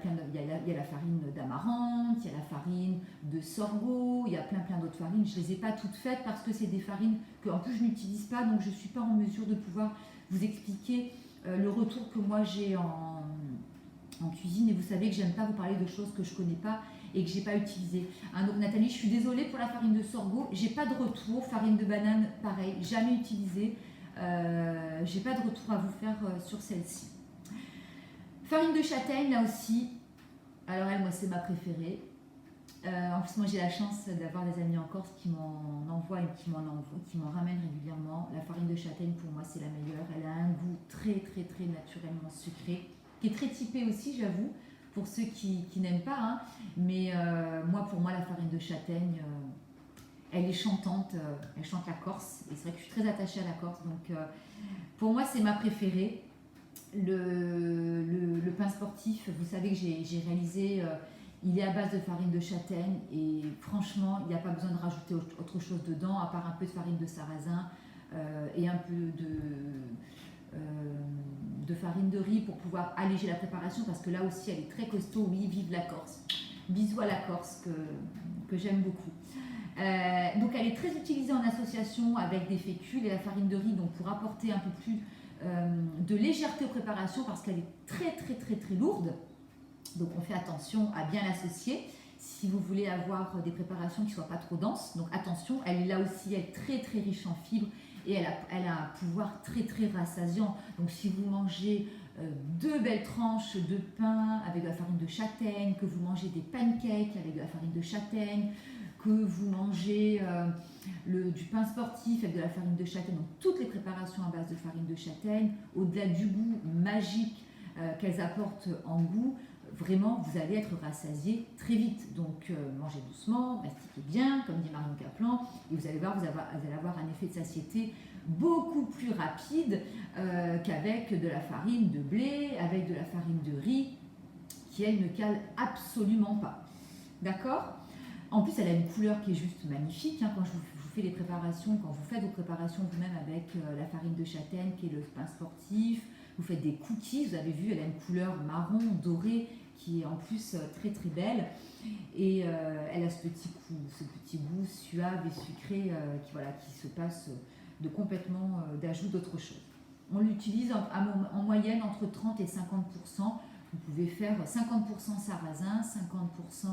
la farine d'amarante, il y a la farine de sorgho, il y a plein d'autres farines. Je ne les ai pas toutes faites parce que c'est des farines que en plus je n'utilise pas, donc je ne suis pas en mesure de pouvoir vous expliquer le retour que moi j'ai en cuisine. Et vous savez que j'aime pas vous parler de choses que je connais pas et que j'ai pas utilisées. Hein, donc Nathalie, je suis désolée pour la farine de sorgho, j'ai pas de retour. Farine de banane, pareil, jamais utilisée. J'ai pas de retour à vous faire sur celle-ci. Farine de châtaigne, là aussi. Alors elle, moi, c'est ma préférée. En plus, moi, j'ai la chance d'avoir des amis en Corse qui m'en envoient et qui m'en ramènent régulièrement. La farine de châtaigne, pour moi, c'est la meilleure. Elle a un goût très, très, très naturellement sucré, qui est très typé aussi, j'avoue, pour ceux qui n'aiment pas. Hein. Mais pour moi, la farine de châtaigne, elle est chantante. Elle chante la Corse. Et c'est vrai que je suis très attachée à la Corse. Donc, pour moi, c'est ma préférée. Le pain sportif, vous savez que j'ai réalisé... il est à base de farine de châtaigne et franchement, il n'y a pas besoin de rajouter autre chose dedans, à part un peu de farine de sarrasin et un peu de farine de riz pour pouvoir alléger la préparation, parce que là aussi, elle est très costaud. Oui, vive la Corse. Bisous à la Corse, que j'aime beaucoup. Donc, elle est très utilisée en association avec des fécules et la farine de riz, donc pour apporter un peu plus de légèreté aux préparations, parce qu'elle est très, très, très, très lourde. Donc on fait attention à bien l'associer si vous voulez avoir des préparations qui ne soient pas trop denses. Donc attention, elle est là aussi, elle est très très riche en fibres et elle a un pouvoir très très rassasiant. Donc si vous mangez 2 belles tranches de pain avec de la farine de châtaigne, que vous mangez des pancakes avec de la farine de châtaigne, que vous mangez du pain sportif avec de la farine de châtaigne, donc toutes les préparations à base de farine de châtaigne, au-delà du goût magique qu'elles apportent en goût, vraiment, vous allez être rassasié très vite. Donc, mangez doucement, mastiquez bien, comme dit Marion Caplan, et vous allez voir, vous allez avoir un effet de satiété beaucoup plus rapide qu'avec de la farine de blé, avec de la farine de riz, qui, elle, ne cale absolument pas. D'accord? En plus, elle a une couleur qui est juste magnifique. Hein, quand je vous fais les préparations, quand vous faites vos préparations vous-même avec la farine de châtaigne, qui est le pain sportif, vous faites des cookies, vous avez vu, elle a une couleur marron, dorée, qui est en plus très très belle. Et elle a ce petit goût suave et sucré qui se passe de complètement d'ajout d'autre chose. On l'utilise en moyenne entre 30 et 50%. Vous pouvez faire 50% sarrasin, 50%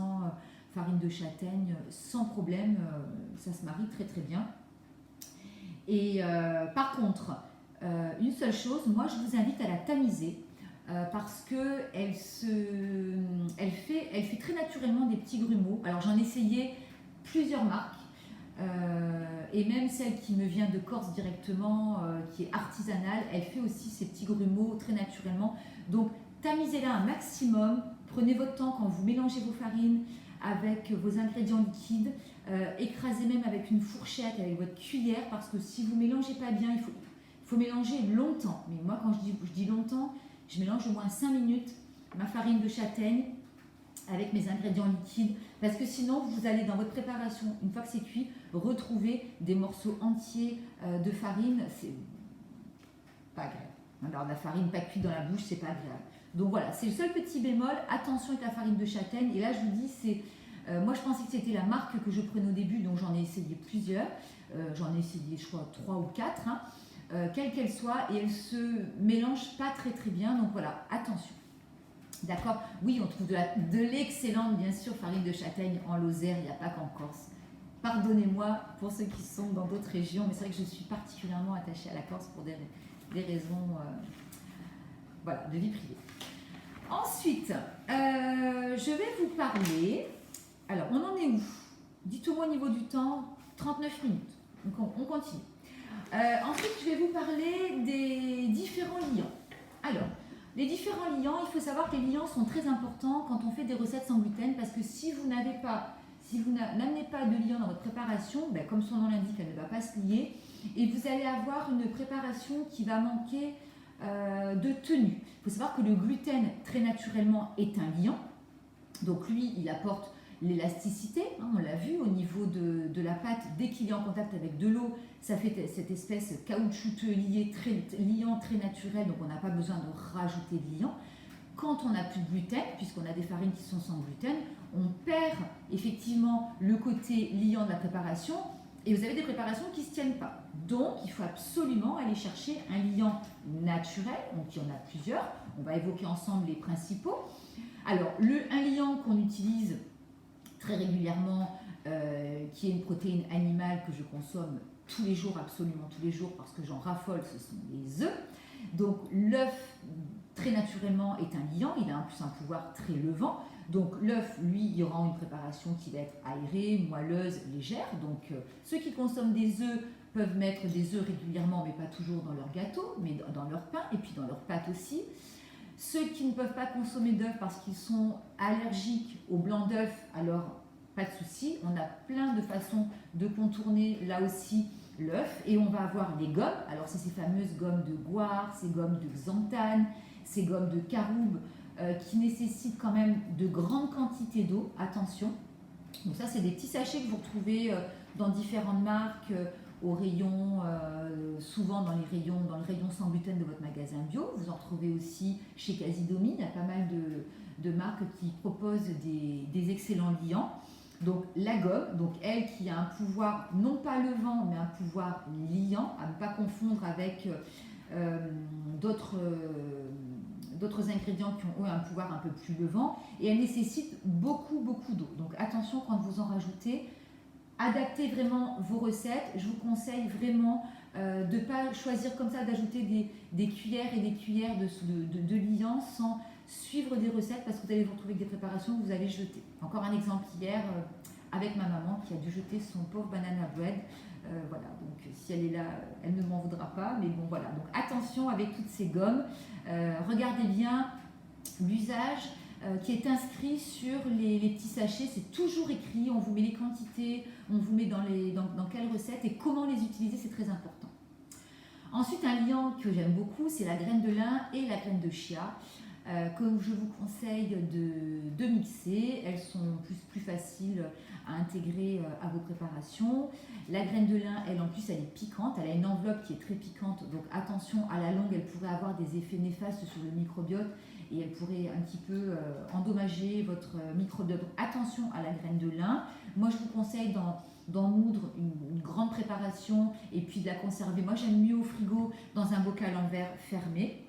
farine de châtaigne sans problème, ça se marie très très bien. Et par contre, une seule chose, moi je vous invite à la tamiser parce qu'elle fait très naturellement des petits grumeaux. Alors j'en ai essayé plusieurs marques et même celle qui me vient de Corse directement, qui est artisanale, elle fait aussi ces petits grumeaux très naturellement. Donc tamisez-la un maximum, prenez votre temps quand vous mélangez vos farines avec vos ingrédients liquides, écrasez même avec une fourchette, avec votre cuillère, parce que si vous ne mélangez pas bien, il faut mélanger longtemps. Mais moi, quand je dis longtemps, je mélange au moins 5 minutes ma farine de châtaigne avec mes ingrédients liquides, parce que sinon, vous allez dans votre préparation, une fois que c'est cuit, retrouver des morceaux entiers de farine. C'est pas agréable. Alors, la farine pas cuite dans la bouche, c'est pas agréable. Donc voilà, c'est le seul petit bémol. Attention avec la farine de châtaigne. Et là, je vous dis, moi, je pensais que c'était la marque que je prenais au début, donc j'en ai essayé plusieurs. J'en ai essayé, je crois, 3 ou 4. Hein. Quelle qu'elle soit, et elle se mélange pas très très bien, donc voilà, attention. D'accord? Oui, on trouve de l'excellente, bien sûr, farine de châtaigne en Lozère, il n'y a pas qu'en Corse. pardonnez-moi pour ceux qui sont dans d'autres régions, mais c'est vrai que je suis particulièrement attachée à la Corse pour des raisons voilà, de vie privée. Ensuite, je vais vous parler. Alors, on en est où? Dites-moi au niveau du temps, 39 minutes. Donc, on continue. Ensuite, je vais vous parler des différents liants. Alors, les différents liants, il faut savoir que les liants sont très importants quand on fait des recettes sans gluten parce que si vous n'amenez pas de liant dans votre préparation, ben, comme son nom l'indique, elle ne va pas se lier et vous allez avoir une préparation qui va manquer de tenue. Il faut savoir que le gluten, très naturellement, est un liant. Donc lui, il apporte l'élasticité, hein, on l'a vu au niveau de la pâte, dès qu'il est en contact avec de l'eau, ça fait cette espèce caoutchouteux liant très naturel, donc on n'a pas besoin de rajouter de liant. Quand on n'a plus de gluten, puisqu'on a des farines qui sont sans gluten, on perd effectivement le côté liant de la préparation et vous avez des préparations qui ne se tiennent pas. Donc il faut absolument aller chercher un liant naturel, donc il y en a plusieurs, on va évoquer ensemble les principaux. Alors un liant qu'on utilise très régulièrement, qui est une protéine animale que je consomme tous les jours, absolument tous les jours, parce que j'en raffole, ce sont les œufs. Donc l'œuf, très naturellement, est un liant, il a en plus un pouvoir très levant. Donc l'œuf, lui, il rend une préparation qui va être aérée, moelleuse, légère. Donc ceux qui consomment des œufs peuvent mettre des œufs régulièrement, mais pas toujours dans leur gâteau, mais dans leur pain, et puis dans leur pâte aussi. Ceux qui ne peuvent pas consommer d'œufs parce qu'ils sont allergiques au blanc d'œuf, alors pas de souci, on a plein de façons de contourner là aussi l'œuf et on va avoir les gommes. Alors c'est ces fameuses gommes de goire, ces gommes de xanthane, ces gommes de caroube qui nécessitent quand même de grandes quantités d'eau, attention. Donc ça c'est des petits sachets que vous retrouvez dans différentes marques, au rayon, souvent dans le rayon sans gluten de votre magasin bio. Vous en trouvez aussi chez Casidomine, il y a pas mal de marques qui proposent des excellents liants. Donc la gomme, donc elle qui a un pouvoir non pas levant mais un pouvoir liant, à ne pas confondre avec d'autres ingrédients qui ont eux un pouvoir un peu plus levant et elle nécessite beaucoup d'eau. Donc attention quand vous en rajoutez, adaptez vraiment vos recettes. Je vous conseille vraiment de ne pas choisir comme ça, d'ajouter des cuillères et des cuillères de liant sans suivre des recettes parce que vous allez vous retrouver avec des préparations que vous allez jeter. Encore un exemple hier avec ma maman qui a dû jeter son pauvre banana bread. Voilà, donc si elle est là, elle ne m'en voudra pas. Mais bon, voilà. Donc attention avec toutes ces gommes. Regardez bien l'usage qui est inscrit sur les petits sachets. C'est toujours écrit, on vous met les quantités, on vous met dans quelle recette et comment les utiliser, c'est très important. Ensuite, un liant que j'aime beaucoup, c'est la graine de lin et la graine de chia, que je vous conseille de mixer. Elles sont plus faciles à intégrer à vos préparations. La graine de lin, elle en plus, elle est piquante, elle a une enveloppe qui est très piquante, donc attention, à la longue, elle pourrait avoir des effets néfastes sur le microbiote et elle pourrait un petit peu endommager votre microbiote. Donc attention à la graine de lin. Moi, je vous conseille d'en moudre une grande préparation et puis de la conserver. Moi, j'aime mieux au frigo dans un bocal en verre fermé.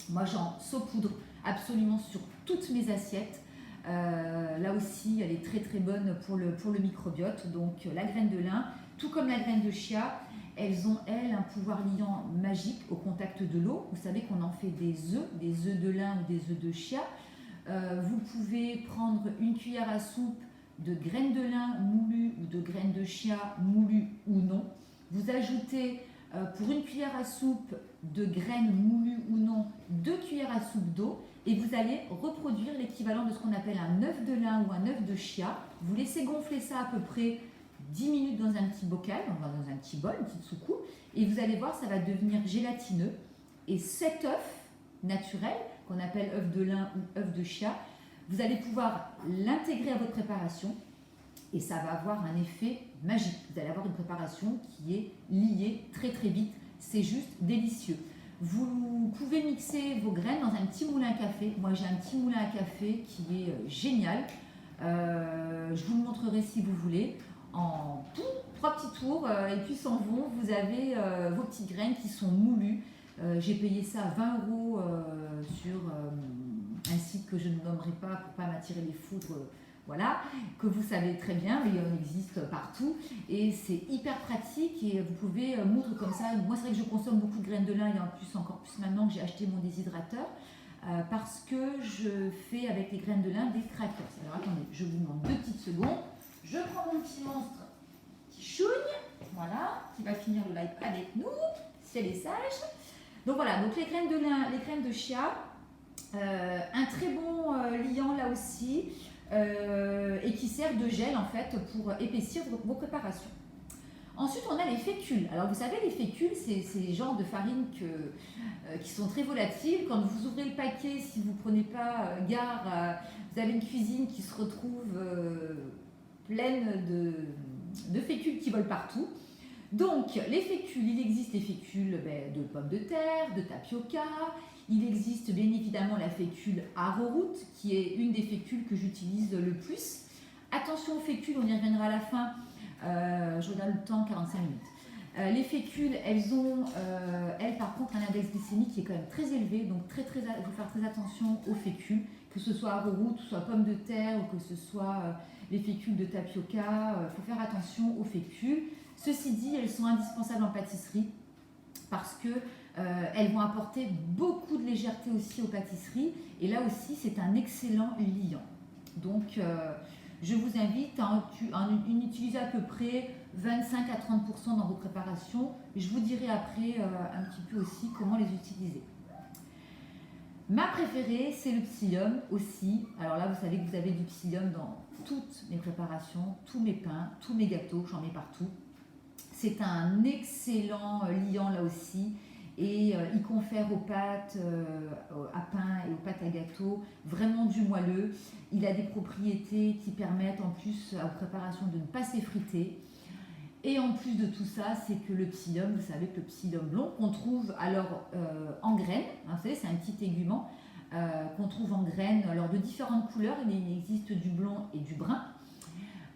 Moi, j'en saupoudre absolument sur toutes mes assiettes. Là aussi, elle est très bonne pour le microbiote. Donc, la graine de lin, tout comme la graine de chia, elles ont, un pouvoir liant magique au contact de l'eau. Vous savez qu'on en fait des œufs de lin ou des œufs de chia. Vous pouvez prendre une cuillère à soupe de graines de lin moulues ou de graines de chia moulues ou non. Vous ajoutez pour une cuillère à soupe de graines moulues ou non 2 cuillères à soupe d'eau et vous allez reproduire l'équivalent de ce qu'on appelle un œuf de lin ou un œuf de chia. Vous laissez gonfler ça à peu près 10 minutes dans un petit bocal, dans un petit bol, une petite soucoupe, et vous allez voir, ça va devenir gélatineux. Et cet œuf naturel, qu'on appelle œuf de lin ou œuf de chia, vous allez pouvoir l'intégrer à votre préparation et ça va avoir un effet magique. Vous allez avoir une préparation qui est liée très vite. C'est juste délicieux. Vous pouvez mixer vos graines dans un petit moulin à café. Moi, j'ai un petit moulin à café qui est génial. Je vous le montrerai si vous voulez. En 3 petits tours et puis s'en vont. Vous avez vos petites graines qui sont moulues. J'ai payé ça 20 € sur un site que je ne nommerai pas pour ne pas m'attirer les foudres voilà, que vous savez très bien, mais il en existe partout et c'est hyper pratique et vous pouvez moudre comme ça. Moi, c'est vrai que je consomme beaucoup de graines de lin et en plus, encore plus maintenant que j'ai acheté mon déshydrateur parce que je fais avec les graines de lin des crackers. Alors attendez, je vous demande 2 petites secondes. Je prends mon petit monstre qui chouigne, voilà, qui va finir le live avec nous, si elle est sage. Donc voilà, donc les graines de lin, les graines de chia, un très bon liant là aussi. Et qui sert de gel en fait pour épaissir vos préparations. Ensuite, on a les fécules. Alors, vous savez, les fécules, c'est les genres de farine qui sont très volatiles. Quand vous ouvrez le paquet, si vous ne prenez pas garde, vous avez une cuisine qui se retrouve pleine de fécules qui volent partout. Donc, les fécules, il existe les fécules de pommes de terre, de tapioca. Il existe bien évidemment la fécule arrowroot, qui est une des fécules que j'utilise le plus. Attention aux fécules, on y reviendra à la fin. Je regarde le temps, 45 minutes. Les fécules, elles ont, elles par contre, un index glycémique qui est quand même très élevé. Donc, il faut faire très attention aux fécules, que ce soit arrowroot, que ce soit pommes de terre ou que ce soit les fécules de tapioca. Il faut faire attention aux fécules. Ceci dit, elles sont indispensables en pâtisserie parce que elles vont apporter beaucoup de légèreté aussi aux pâtisseries et là aussi c'est un excellent liant. Donc je vous invite à en utiliser à peu près 25 à 30% dans vos préparations. Je vous dirai après un petit peu aussi comment les utiliser. Ma préférée, c'est le psyllium aussi. Alors là, vous savez que vous avez du psyllium dans toutes mes préparations, tous mes pains, tous mes gâteaux, j'en mets partout. C'est un excellent liant là aussi et il confère aux pâtes à pain et aux pâtes à gâteau vraiment du moelleux. Il a des propriétés qui permettent en plus à vos préparations de ne pas s'effriter. Et en plus de tout ça, c'est que le psyllium, vous savez que le psyllium blond qu'on trouve alors en graines, hein, vous savez c'est un petit tégument qu'on trouve en graines alors de différentes couleurs, il existe du blond et du brun.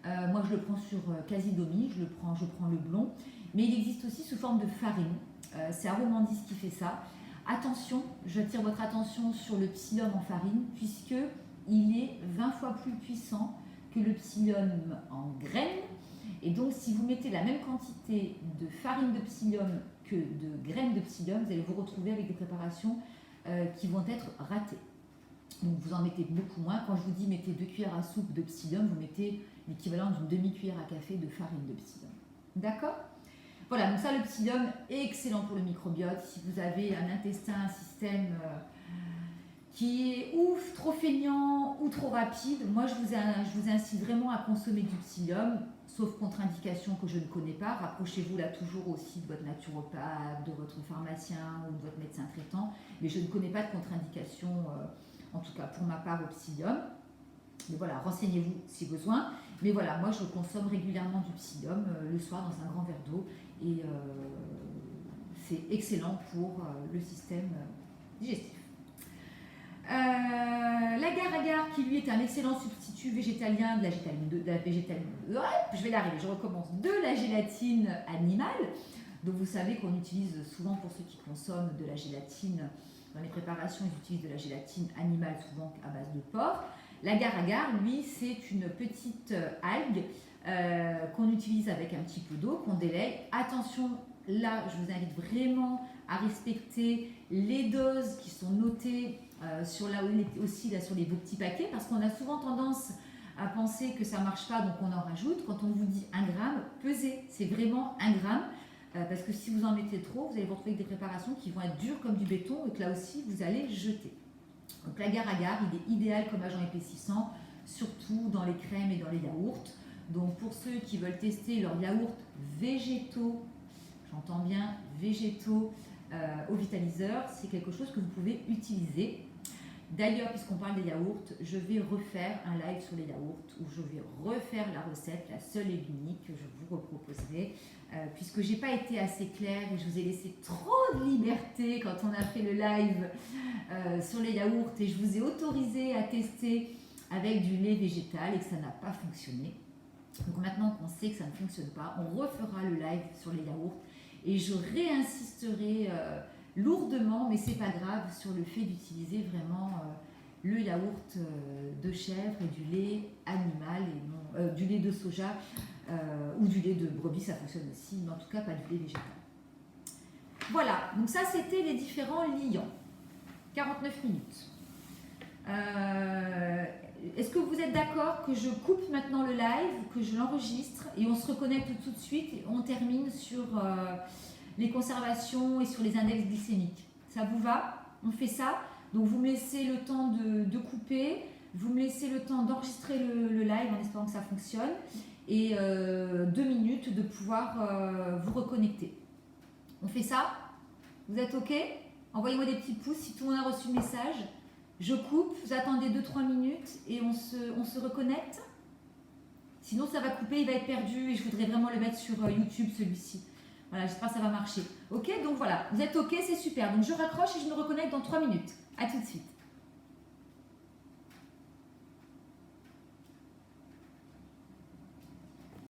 Moi je le prends sur Casidomi, je prends le blond, mais il existe aussi sous forme de farine. C'est Aromandis qui fait ça. Attention, j'attire votre attention sur le psyllium en farine, puisque il est 20 fois plus puissant que le psyllium en graines. Et donc, si vous mettez la même quantité de farine de psyllium que de graines de psyllium, vous allez vous retrouver avec des préparations qui vont être ratées. Donc, vous en mettez beaucoup moins. Quand je vous dis mettez 2 cuillères à soupe de psyllium, vous mettez l'équivalent d'une demi-cuillère à café de farine de psyllium. D'accord ? Voilà, donc ça, le psyllium est excellent pour le microbiote. Si vous avez un intestin, un système qui est ouf, trop feignant ou trop rapide, moi je vous incite vraiment à consommer du psyllium, sauf contre-indication que je ne connais pas. Rapprochez-vous là toujours aussi de votre naturopathe, de votre pharmacien ou de votre médecin traitant, mais je ne connais pas de contre-indication, en tout cas pour ma part, au psyllium. Mais voilà, renseignez-vous si besoin. Mais voilà, moi je consomme régulièrement du psyllium le soir dans un grand verre d'eau et c'est excellent pour le système digestif. L'agar-agar qui lui est un excellent substitut végétalien de la gélatine animale. Donc vous savez qu'on utilise souvent, pour ceux qui consomment de la gélatine dans les préparations, ils utilisent de la gélatine animale souvent à base de porc. L'agar-agar, lui, c'est une petite algue qu'on utilise avec un petit peu d'eau, qu'on délègue. Attention, là, je vous invite vraiment à respecter les doses qui sont notées sur vos petits paquets, parce qu'on a souvent tendance à penser que ça ne marche pas, donc on en rajoute. Quand on vous dit 1 gramme, pesez, c'est vraiment 1 gramme, parce que si vous en mettez trop, vous allez vous retrouver avec des préparations qui vont être dures comme du béton, et que là aussi, vous allez jeter. Donc l'agar-agar, il est idéal comme agent épaississant, surtout dans les crèmes et dans les yaourts. Donc pour ceux qui veulent tester leurs yaourts végétaux, j'entends bien végétaux, au vitaliseur, c'est quelque chose que vous pouvez utiliser. D'ailleurs, puisqu'on parle des yaourts, je vais refaire un live sur les yaourts où je vais refaire la recette, la seule et l'unique que je vous reproposerai, puisque j'ai pas été assez claire et je vous ai laissé trop de liberté quand on a fait le live sur les yaourts et je vous ai autorisé à tester avec du lait végétal et que ça n'a pas fonctionné. Donc maintenant qu'on sait que ça ne fonctionne pas, on refera le live sur les yaourts et je réinsisterai lourdement, mais c'est pas grave, sur le fait d'utiliser vraiment le yaourt de chèvre et du lait animal, et non, du lait de soja ou du lait de brebis, ça fonctionne aussi, mais en tout cas pas du lait végétal. Voilà, donc ça c'était les différents liants. 49 minutes. Est-ce que vous êtes d'accord que je coupe maintenant le live, que je l'enregistre et on se reconnecte tout de suite et on termine sur les conservations et sur les index glycémiques? Ça vous va? On fait ça? Donc vous me laissez le temps de couper, vous me laissez le temps d'enregistrer le live en espérant que ça fonctionne et 2 minutes de pouvoir vous reconnecter. On fait ça? Vous êtes OK? Envoyez-moi des petits pouces si tout le monde a reçu le message. Je coupe, vous attendez 2-3 minutes et on se reconnecte. Sinon ça va couper, il va être perdu et je voudrais vraiment le mettre sur YouTube celui-ci. Voilà, j'espère que ça va marcher. OK, donc voilà, vous êtes OK, c'est super. Donc je raccroche et je me reconnecte dans 3 minutes. À tout de suite.